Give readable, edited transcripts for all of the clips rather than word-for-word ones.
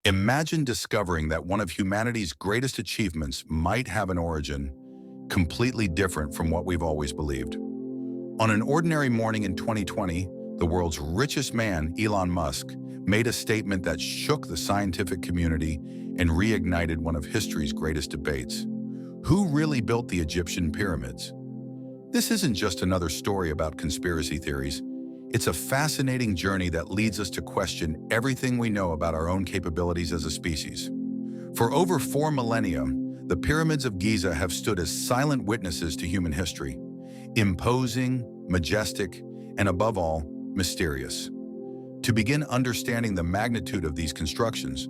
Imagine discovering that one of humanity's greatest achievements might have an origin completely different from what we've always believed. On an ordinary morning in 2020, the world's richest man, Elon Musk, made a statement that shook the scientific community and reignited one of history's greatest debates. Who really built the Egyptian pyramids? This isn't just another story about conspiracy theories. It's a fascinating journey that leads us to question everything we know about our own capabilities as a species. For over 4 millennia, the pyramids of Giza have stood as silent witnesses to human history, imposing, majestic, and above all, mysterious. To begin understanding the magnitude of these constructions,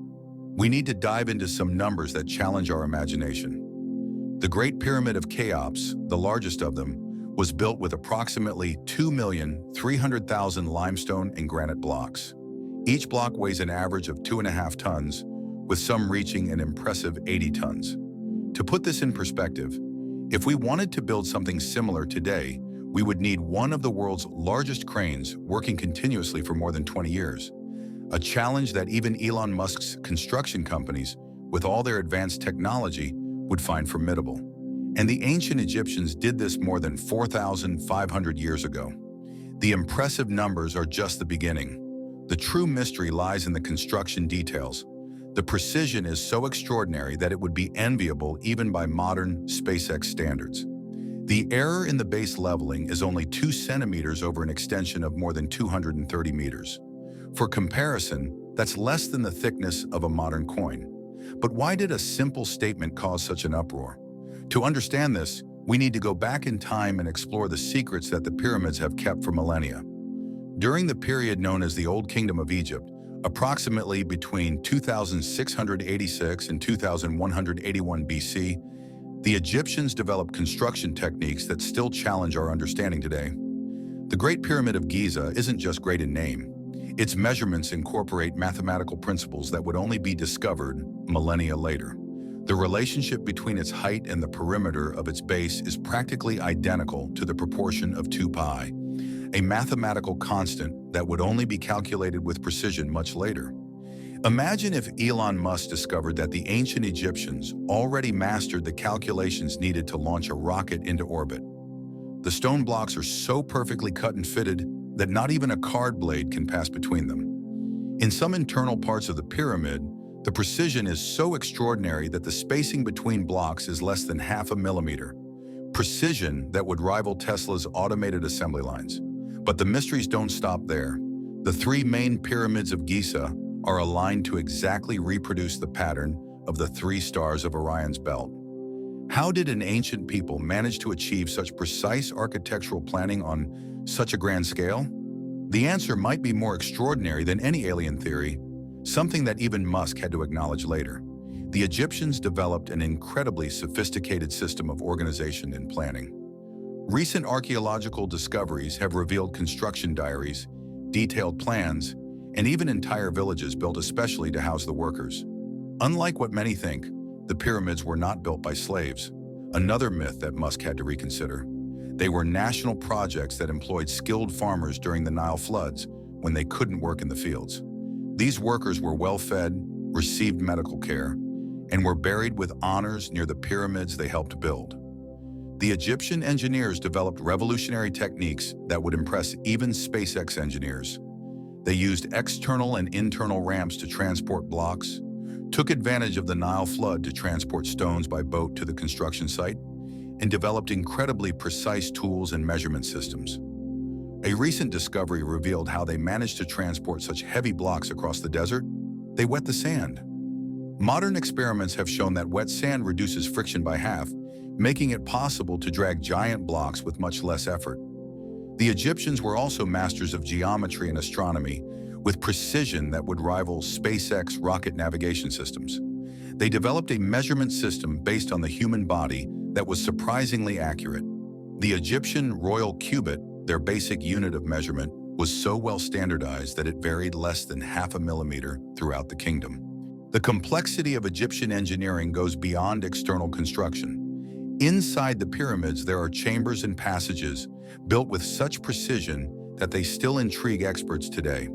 we need to dive into some numbers that challenge our imagination. The Great Pyramid of Cheops, the largest of them, was built with approximately 2,300,000 limestone and granite blocks. Each block weighs an average of 2.5 tons, with some reaching an impressive 80 tons. To put this in perspective, if we wanted to build something similar today, we would need one of the world's largest cranes working continuously for more than 20 years. A challenge that even Elon Musk's construction companies, with all their advanced technology, would find formidable. And the ancient Egyptians did this more than 4,500 years ago. The impressive numbers are just the beginning. The true mystery lies in the construction details. The precision is so extraordinary that it would be enviable even by modern SpaceX standards. The error in the base leveling is only 2 centimeters over an extension of more than 230 meters. For comparison, that's less than the thickness of a modern coin. But why did a simple statement cause such an uproar? To understand this, we need to go back in time and explore the secrets that the pyramids have kept for millennia. During the period known as the Old Kingdom of Egypt, approximately between 2686 and 2181 BC, the Egyptians developed construction techniques that still challenge our understanding today. The Great Pyramid of Giza isn't just great in name. Its measurements incorporate mathematical principles that would only be discovered millennia later. The relationship between its height and the perimeter of its base is practically identical to the proportion of 2 pi, a mathematical constant that would only be calculated with precision much later. Imagine if Elon Musk discovered that the ancient Egyptians already mastered the calculations needed to launch a rocket into orbit. The stone blocks are so perfectly cut and fitted that not even a card blade can pass between them. In some internal parts of the pyramid, the precision is so extraordinary that the spacing between blocks is less than half a millimeter. Precision that would rival Tesla's automated assembly lines. But the mysteries don't stop there. The 3 main pyramids of Giza are aligned to exactly reproduce the pattern of the 3 stars of Orion's belt. How did an ancient people manage to achieve such precise architectural planning on such a grand scale? The answer might be more extraordinary than any alien theory, something that even Musk had to acknowledge later. The Egyptians developed an incredibly sophisticated system of organization and planning. Recent archaeological discoveries have revealed construction diaries, detailed plans, and even entire villages built especially to house the workers. Unlike what many think, the pyramids were not built by slaves, another myth that Musk had to reconsider. They were national projects that employed skilled farmers during the Nile floods when they couldn't work in the fields. These workers were well-fed, received medical care, and were buried with honors near the pyramids they helped build. The Egyptian engineers developed revolutionary techniques that would impress even SpaceX engineers. They used external and internal ramps to transport blocks, took advantage of the Nile flood to transport stones by boat to the construction site, and developed incredibly precise tools and measurement systems. A recent discovery revealed how they managed to transport such heavy blocks across the desert. They wet the sand. Modern experiments have shown that wet sand reduces friction by half, making it possible to drag giant blocks with much less effort. The Egyptians were also masters of geometry and astronomy, with precision that would rival SpaceX rocket navigation systems. They developed a measurement system based on the human body that was surprisingly accurate. The Egyptian royal cubit, their basic unit of measurement, was so well standardized that it varied less than half a millimeter throughout the kingdom. The complexity of Egyptian engineering goes beyond external construction. Inside the pyramids, there are chambers and passages built with such precision that they still intrigue experts today.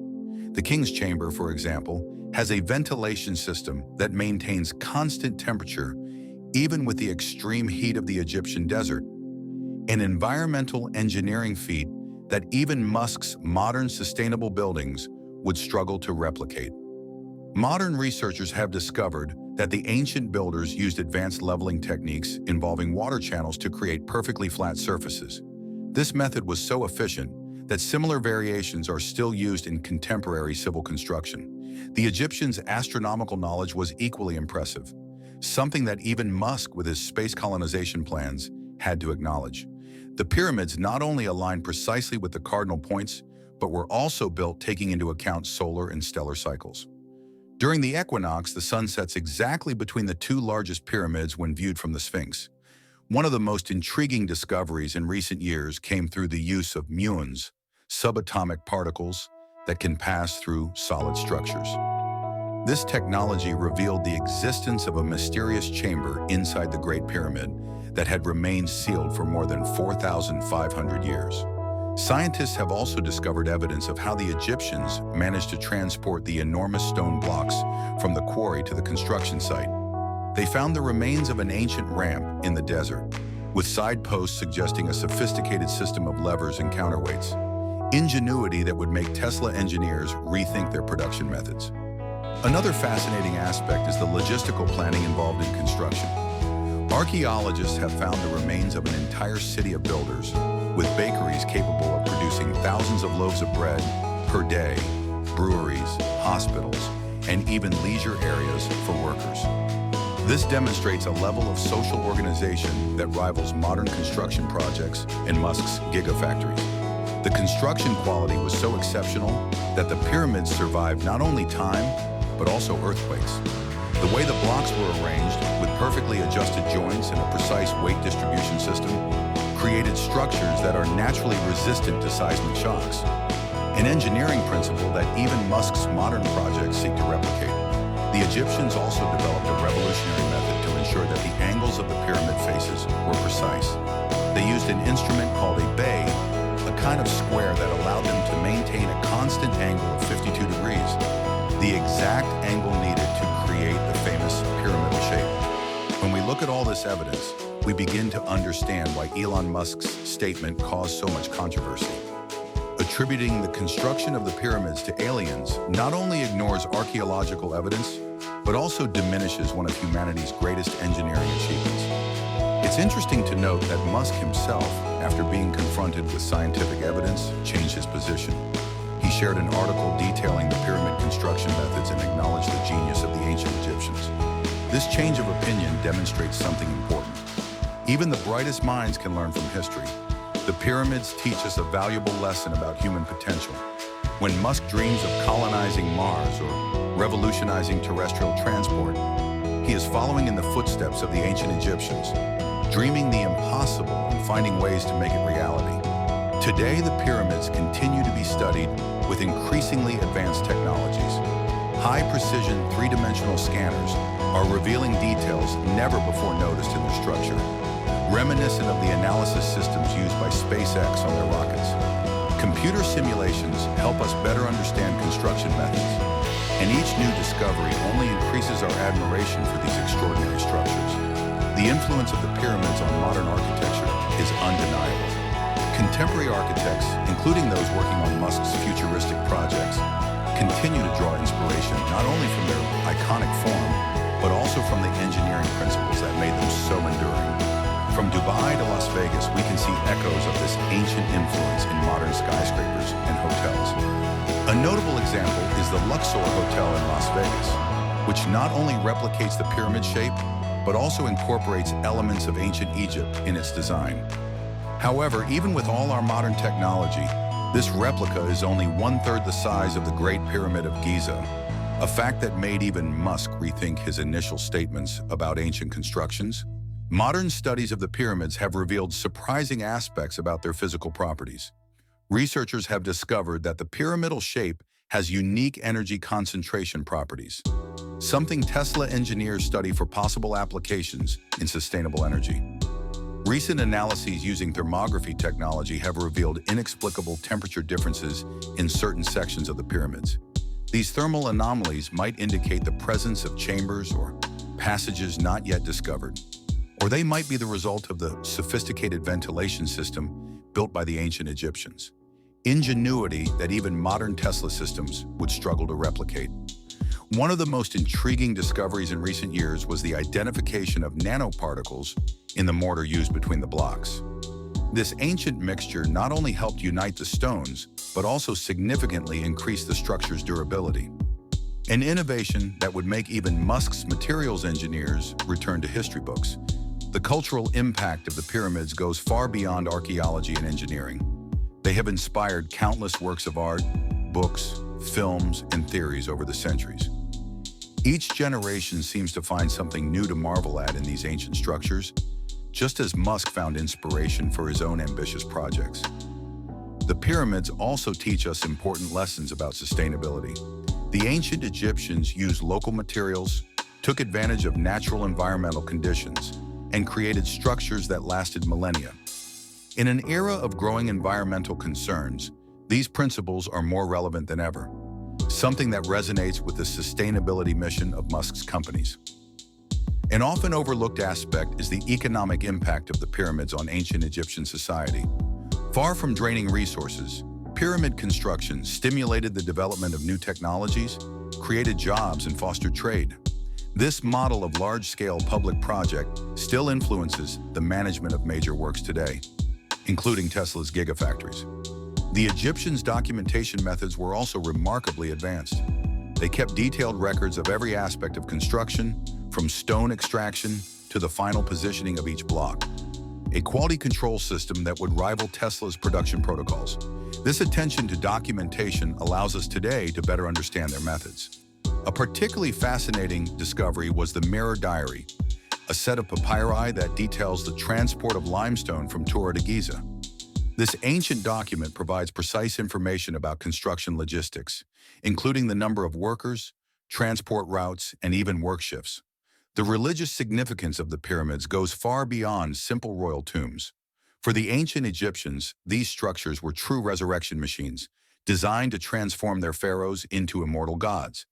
The king's chamber, for example, has a ventilation system that maintains constant temperature even with the extreme heat of the Egyptian desert, an environmental engineering feat that even Musk's modern sustainable buildings would struggle to replicate. Modern researchers have discovered that the ancient builders used advanced leveling techniques involving water channels to create perfectly flat surfaces. This method was so efficient that similar variations are still used in contemporary civil construction. The Egyptians' astronomical knowledge was equally impressive, something that even Musk, with his space colonization plans, had to acknowledge. The pyramids not only aligned precisely with the cardinal points, but were also built taking into account solar and stellar cycles. During the equinox, the sun sets exactly between the two largest pyramids when viewed from the Sphinx. One of the most intriguing discoveries in recent years came through the use of muons, subatomic particles that can pass through solid structures. This technology revealed the existence of a mysterious chamber inside the Great Pyramid that had remained sealed for more than 4,500 years. Scientists have also discovered evidence of how the Egyptians managed to transport the enormous stone blocks from the quarry to the construction site. They found the remains of an ancient ramp in the desert, with side posts suggesting a sophisticated system of levers and counterweights. Ingenuity that would make Tesla engineers rethink their production methods. Another fascinating aspect is the logistical planning involved in construction. Archaeologists have found the remains of an entire city of builders, with bakeries capable of producing thousands of loaves of bread per day, breweries, hospitals, and even leisure areas for workers. This demonstrates a level of social organization that rivals modern construction projects and Musk's gigafactories. The construction quality was so exceptional that the pyramids survived not only time, but also earthquakes. The way the blocks were arranged, with perfectly adjusted joints and a precise weight distribution system, created structures that are naturally resistant to seismic shocks, an engineering principle that even Musk's modern projects seek to replicate. The Egyptians also developed a revolutionary method to ensure that the angles of the pyramid faces were precise. They used an instrument called a bay, a kind of square that allowed them to maintain a constant angle of 52 degrees, the exact angle needed to create the famous pyramidal shape. When we look at all this evidence, we begin to understand why Elon Musk's statement caused so much controversy. Attributing the construction of the pyramids to aliens not only ignores archaeological evidence, but also diminishes one of humanity's greatest engineering achievements. It's interesting to note that Musk himself, after being confronted with scientific evidence, changed his position. He shared an article detailing the pyramid construction methods and acknowledged the genius of the ancient Egyptians. This change of opinion demonstrates something important. Even the brightest minds can learn from history. The pyramids teach us a valuable lesson about human potential. When Musk dreams of colonizing Mars or revolutionizing terrestrial transport, he is following in the footsteps of the ancient Egyptians, dreaming the impossible and finding ways to make it reality. Today, the pyramids continue to be studied with increasingly advanced technologies. High-precision three-dimensional scanners are revealing details never before noticed in their structure, reminiscent of the analysis systems used by SpaceX on their rockets. Computer simulations help us better understand construction methods, and each new discovery only increases our admiration for these extraordinary structures. The influence of the pyramids on modern architecture is undeniable. Contemporary architects, including those working on Musk's futuristic projects, continue to draw inspiration not only from their iconic form, but also from the engineering principles that made them so enduring. From Dubai to Las Vegas, we can see echoes of this ancient influence in modern skyscrapers and hotels. A notable example is the Luxor Hotel in Las Vegas, which not only replicates the pyramid shape, but also incorporates elements of ancient Egypt in its design. However, even with all our modern technology, this replica is only one-third the size of the Great Pyramid of Giza, a fact that made even Musk rethink his initial statements about ancient constructions. Modern studies of the pyramids have revealed surprising aspects about their physical properties. Researchers have discovered that the pyramidal shape has unique energy concentration properties, something Tesla engineers study for possible applications in sustainable energy. Recent analyses using thermography technology have revealed inexplicable temperature differences in certain sections of the pyramids. These thermal anomalies might indicate the presence of chambers or passages not yet discovered, or they might be the result of the sophisticated ventilation system built by the ancient Egyptians. Ingenuity that even modern Tesla systems would struggle to replicate. One of the most intriguing discoveries in recent years was the identification of nanoparticles in the mortar used between the blocks. This ancient mixture not only helped unite the stones, but also significantly increased the structure's durability. An innovation that would make even Musk's materials engineers return to history books. The cultural impact of the pyramids goes far beyond archaeology and engineering. They have inspired countless works of art, books, films, and theories over the centuries. Each generation seems to find something new to marvel at in these ancient structures, just as Musk found inspiration for his own ambitious projects. The pyramids also teach us important lessons about sustainability. The ancient Egyptians used local materials, took advantage of natural environmental conditions, and created structures that lasted millennia. In an era of growing environmental concerns, these principles are more relevant than ever, something that resonates with the sustainability mission of Musk's companies. An often overlooked aspect is the economic impact of the pyramids on ancient Egyptian society. Far from draining resources, pyramid construction stimulated the development of new technologies, created jobs, and fostered trade. This model of large-scale public project still influences the management of major works today, including Tesla's gigafactories. The Egyptians' documentation methods were also remarkably advanced. They kept detailed records of every aspect of construction, from stone extraction to the final positioning of each block. A quality control system that would rival Tesla's production protocols. This attention to documentation allows us today to better understand their methods. A particularly fascinating discovery was the Mirror Diary, a set of papyri that details the transport of limestone from Tura to Giza. This ancient document provides precise information about construction logistics, including the number of workers, transport routes, and even work shifts. The religious significance of the pyramids goes far beyond simple royal tombs. For the ancient Egyptians, these structures were true resurrection machines, designed to transform their pharaohs into immortal gods.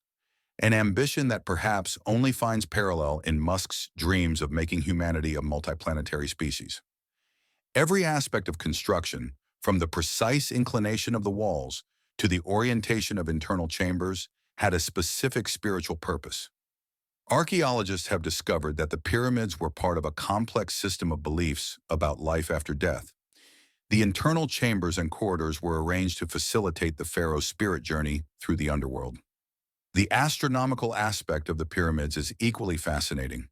An ambition that perhaps only finds parallel in Musk's dreams of making humanity a multiplanetary species. Every aspect of construction, from the precise inclination of the walls to the orientation of internal chambers, had a specific spiritual purpose. Archaeologists have discovered that the pyramids were part of a complex system of beliefs about life after death. The internal chambers and corridors were arranged to facilitate the pharaoh's spirit journey through the underworld. The astronomical aspect of the pyramids is equally fascinating.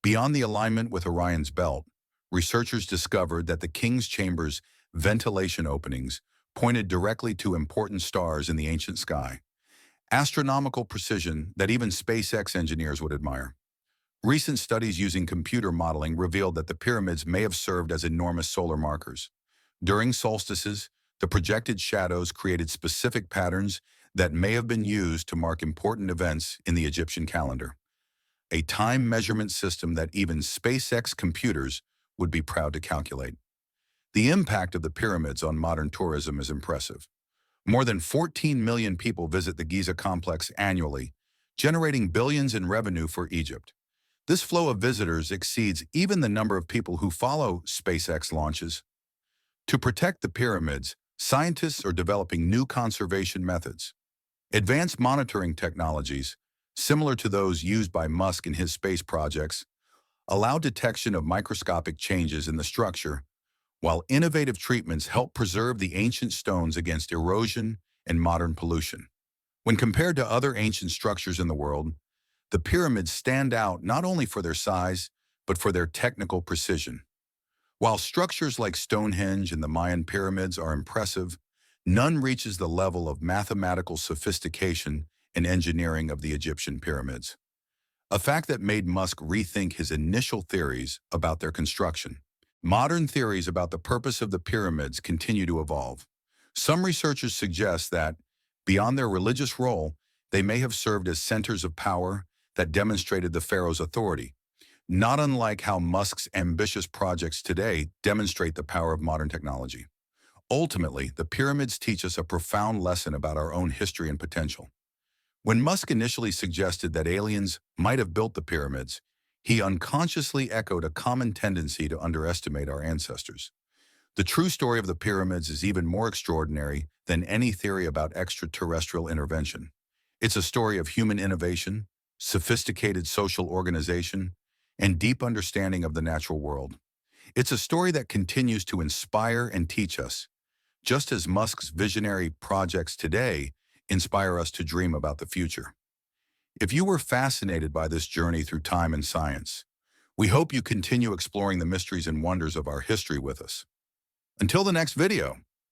Beyond the alignment with Orion's belt, researchers discovered that the king's chamber's ventilation openings pointed directly to important stars in the ancient sky. Astronomical precision that even SpaceX engineers would admire. Recent studies using computer modeling revealed that the pyramids may have served as enormous solar markers. During solstices, the projected shadows created specific patterns that may have been used to mark important events in the Egyptian calendar. A time measurement system that even SpaceX computers would be proud to calculate. The impact of the pyramids on modern tourism is impressive. More than 14 million people visit the Giza complex annually, generating billions in revenue for Egypt. This flow of visitors exceeds even the number of people who follow SpaceX launches. To protect the pyramids, scientists are developing new conservation methods. Advanced monitoring technologies, similar to those used by Musk in his space projects, allow detection of microscopic changes in the structure, while innovative treatments help preserve the ancient stones against erosion and modern pollution. When compared to other ancient structures in the world, the pyramids stand out not only for their size, but for their technical precision. While structures like Stonehenge and the Mayan pyramids are impressive, none reaches the level of mathematical sophistication and engineering of the Egyptian pyramids. A fact that made Musk rethink his initial theories about their construction. Modern theories about the purpose of the pyramids continue to evolve. Some researchers suggest that, beyond their religious role, they may have served as centers of power that demonstrated the pharaoh's authority, not unlike how Musk's ambitious projects today demonstrate the power of modern technology. Ultimately, the pyramids teach us a profound lesson about our own history and potential. When Musk initially suggested that aliens might have built the pyramids, he unconsciously echoed a common tendency to underestimate our ancestors. The true story of the pyramids is even more extraordinary than any theory about extraterrestrial intervention. It's a story of human innovation, sophisticated social organization, and deep understanding of the natural world. It's a story that continues to inspire and teach us, just as Musk's visionary projects today inspire us to dream about the future. If you were fascinated by this journey through time and science, we hope you continue exploring the mysteries and wonders of our history with us. Until the next video.